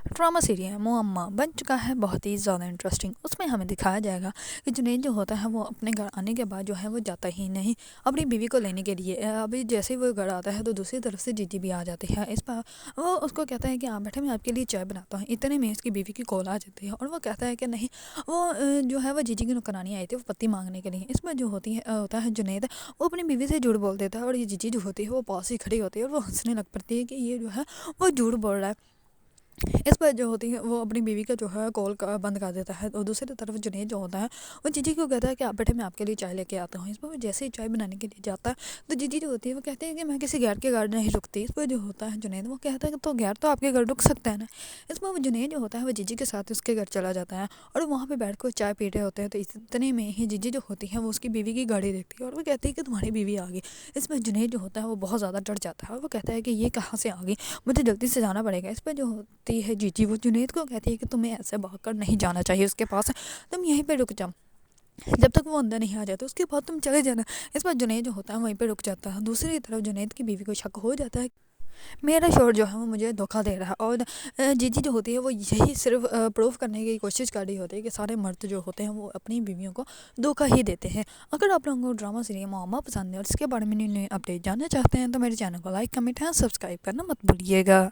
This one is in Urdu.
ڈرامہ سیریل معمہ بن چکا ہے بہت ہی زیادہ انٹرسٹنگ۔ اس میں ہمیں دکھایا جائے گا کہ جنید جو ہوتا ہے وہ اپنے گھر آنے کے بعد جو ہے وہ جاتا ہی نہیں اپنی بیوی کو لینے کے لیے۔ ابھی جیسے ہی وہ گھر آتا ہے تو دوسری طرف سے جیجی بھی آ جاتی ہے۔ اس پر وہ اس کو کہتا ہے کہ آپ بیٹھے میں آپ کے لیے چائے بناتا ہوں، اتنے میں اس کی بیوی کی کال آ جاتی ہے اور وہ کہتا ہے کہ نہیں، وہ جو ہے وہ جیجی کی نوکرانی آئی تھی وہ پتی مانگنے کے لیے۔ اس میں جو ہوتا ہے جنید وہ اپنی بیوی سے جھوٹ بول دیتا ہے اور یہ جیجی جو ہوتی ہے وہ پاس ہی کھڑی ہوتی ہے اور وہ ہنسنے لگ پڑتی ہے کہ یہ جو ہے وہ جھوٹ بول رہا ہے۔ اس پر جو ہوتی ہے وہ اپنی بیوی کا جو ہے کال بند کر دیتا ہے اور دوسری طرف جنید جو ہوتا ہے وہ جیجی کو کہتا ہے کہ آپ بیٹھے میں آپ کے لیے چائے لے کے آتا ہوں۔ اس پر وہ جیسے ہی چائے بنانے کے لیے جاتا ہے تو جیجی جو ہوتی ہے وہ کہتے ہیں کہ میں کسی غیر کے گھر نہیں رکتی۔ اس پر جو ہوتا ہے جنید وہ کہتا ہے کہ تو غیر تو آپ کے گھر رک سکتا ہے نا۔ اس پر وہ جنید جو ہوتا ہے وہ جیجی کے ساتھ اس کے گھر چلا جاتا ہے اور وہاں پہ بیٹھ کر چائے پی رہے ہوتے ہیں تو اتنے میں ہی جیجی جو ہوتی ہے وہ اس کی بیوی کی گاڑی دیکھتی ہے اور وہ کہتی ہے کہ تمہاری بیوی آ گئی۔ اس میں جنید جو ہوتا ہے وہ بہت زیادہ ڈر جاتا ہے اور وہ کہتا ہے کہ یہ کہاں سے آ گئی، مجھے جلدی سے جانا پڑے گا۔ اس پہ جو ہوتی ہے جیجی وہ جنید کو کہتی ہے کہ تمہیں ایسے بھاگ کر نہیں جانا چاہیے اس کے پاس، تم یہیں پہ رک جاؤ جب تک وہ اندر نہیں آ جاتا، اس کے بعد تم چلے جانا۔ اس پر جنید جو ہوتا ہے وہیں پہ رک جاتا ہے۔ دوسری طرف جنید کی بیوی کو شک ہو جاتا ہے میرا شوہر جو ہے وہ مجھے دھوکہ دے رہا ہے اور جیجی جو ہوتی ہے وہ یہی صرف پروف کرنے کی کوشش کر رہی ہوتی ہے کہ سارے مرد جو ہوتے ہیں وہ اپنی بیویوں کو دھوکہ ہی دیتے ہیں۔ اگر آپ لوگوں کو ڈرامہ سیریل معمہ پسند ہے اور اس کے بارے میں نئی اپڈیٹ جاننا چاہتے ہیں تو میرے چینل کو لائک کمنٹ اور سبسکرائب کرنا مت بھولیے گا۔